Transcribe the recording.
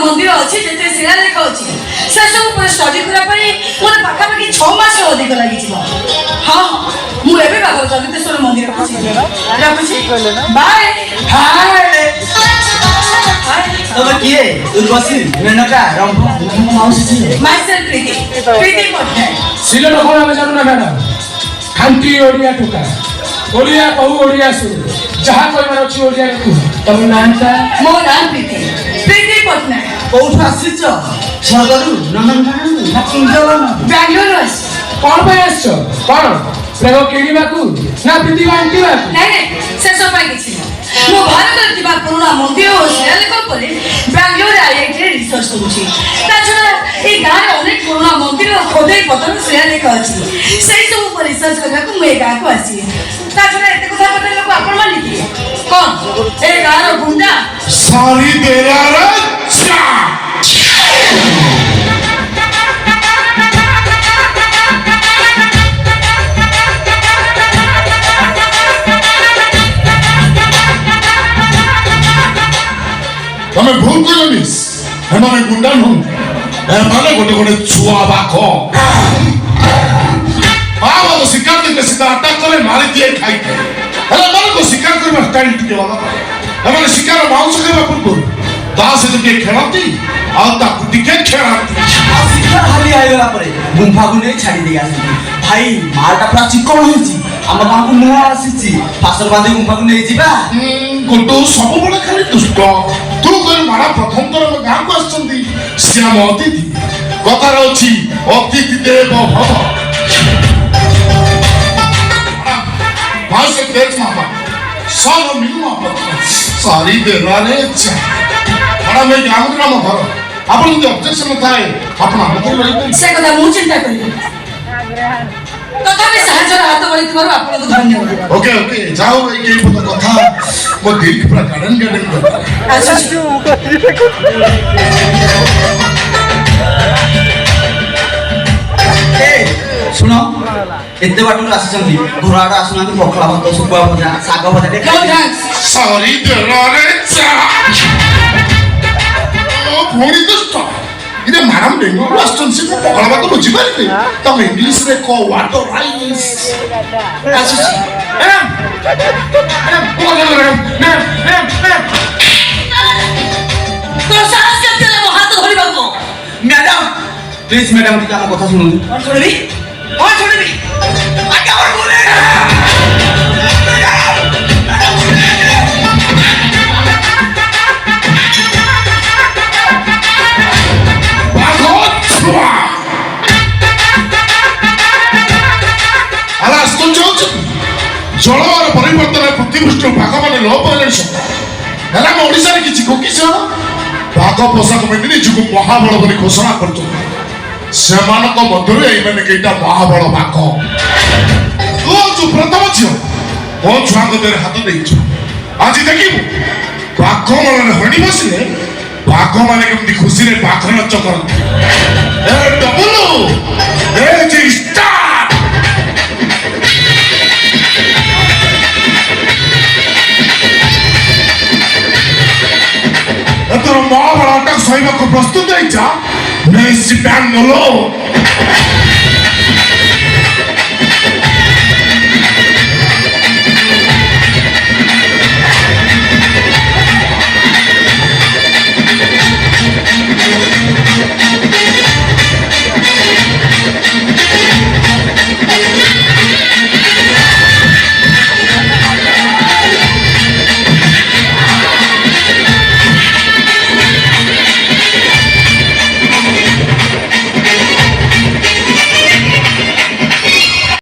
ମନ୍ଦିର ଅଛି ଯେତେ ଶିଳାଲେଖ ଅଛି ସେସବୁ ଉପରେ ଷ୍ଟଡି କରିବା ପାଇଁ ମୋତେ ପାଖାପାଖି 6 ମାସ ଅଧିକ ଲାଗିଯିବ। ହଁ ମୁଁ ଏବେ ବାବା ଜଗତେଶ୍ୱର ମନ୍ଦିରକୁ ଯିବି। ରଖୁଛି ବାଏ। ତମେ କିଏ? ଉର୍ବଶୀ, ମେନକା, ରମ୍ଭ, ମାଉସୀ ମାଇସେଲ ପ୍ରୀତି ପଟ୍ଟନାୟକ। ସିଲେଟ କଣ ଆମେ ଜାଣୁ ନା ମ୍ୟାଡାମ? ଖାଣ୍ଟି ଓଡ଼ିଆ ଟୋକା, ଓଡ଼ିଆ କହୁ ଓଡ଼ିଆ ଶୁଣୁ, ଯାହା କହିବାର ଅଛି ଓଡ଼ିଆରେ କୁହ। ତମ ନାଁଟା? ମୋ ନାଁ ପ୍ରୀତି ପଟ୍ଟନାୟକ। କୋଉଠୁ ଆସିଛ? ସ୍ୱର୍ଗରୁ, ନନ୍ଦନକାନନ ନା କୁଞ୍ଜବନ? ବାଙ୍ଗାଲୋର ଆସିଛି। କଣ ପାଇଁ ଆସିଛ? କଣ ପ୍ରେମ କିଣିବାକୁ ନା ପ୍ରୀତି ବାଣ୍ଟିବାକୁ? ନାଇଁ ସେସବୁ ପାଇଁ କିଛି ନୁହଁ। ମୁଁ ଭାରତରେ ଥିବା ପୁରୁଣା ମନ୍ଦିର ଓ ଶିଳାଲେଖ ଉପରେ ବାଙ୍ଗାଲୋର IITରେ ରିସର୍ଚ୍ଚ କରୁଛି। ତା ଛଡ଼ା এই ଗାଁରେ ଅନେକ ପୁରୁଣା ମନ୍ଦିର ଓ ଖୋଦେଇ ପଥର ଶିଳାଲେଖ ଅଛି। ସେଇ ସବୁ ଉପରେ ରିସର୍ଚ୍ଚ କରିବାକୁ ମୁଁ ଏ ଗାଁକୁ ଆସିବି। ତା ଛଡ଼ା ଏତେ କଥା ପଚାରିବାକୁ ଆପଣ ମାନେ କିଏ? କଣ ଏ ଗାଁର ଗୁଣ୍ଡା? सारी तेरा रक्षा तमें भूल करनी एमाने गुंडा नु एमाने गोटे गोटे छुआ बाको बाबा तो शिकार के सीधा अटैक करे मारी दिए खाई हेले माने को शिकार करबा स्टाइल टिके वाला एमाने शिकार मांस करबा पूर्व ता से तो के खेलती आ ता टिके खेलती आ शिकार हाली आइगला परे गुंफा को नहीं छाड़ी दे आसी भाई मालटा पूरा चिकन होईची हम गांव को नुआ आसीची फासर बांधे गुंफा को नहीं जीबा गोटो सब बड़ा खाली दुष्ट तू कर मारा प्रथम तर गांव को आछंती श्याम अतिथि कथार अछि अतिथि देव भव भाई से देख मापा सब मिलू मापा सारी देवारे बड़ा मैं गांव ग्राम घर आपण जो ऑब्जेक्शन थाए आपण हमको लई से କଥା ମୁଁ ଚିନ୍ତା କରିବି। तथापि साहाଯ୍ୟର ହାତ ବଢ଼ିଥିବାରୁ ଆପଣଙ୍କୁ ଧନ୍ୟବାଦ। ओके ओके जाओ भाई के पता कथा वो दिल की पूरा गार्डन गार्डन कर ଆସୁଛୁ। ए सुनो एते बाटू आसीचंती घर आड़ आसुनांती पखला भात सुकुआ भजा साग भजा No thanks. सारी देवारे ओ भोरी दुष्ट इधर मैडम डेंगू आस्टन से पकड़ा बात तो बुझी पारे तम इंग्लिश रे को वाटर राइस ଆସୁଛି। ମ୍ୟାଡାମ ତୋର ସାହସ କେମିତି ହେଲା ମୋ ହାତ ଧରିବାକୁ? मैडम प्लीज मैडम टिका हम कथा सुनु କଣ ଶୁଣିବି? आगे और बोले जलवायु परिवर्तन पृथ्वीपृष्ठ भाग मैंने लोप है ओडिशा किसी कोकिश भाग पोशाक में निजुक महाबल बोली घोषणा कर महाबल भाग तू जो प्रथम झील मो छुआ देह हाथ दे आज देखू बाघ मन हणी बसिले बाघ मैंने कमी खुशी बाघ नाच करते महाबल अटक सहवाक प्रस्तुत है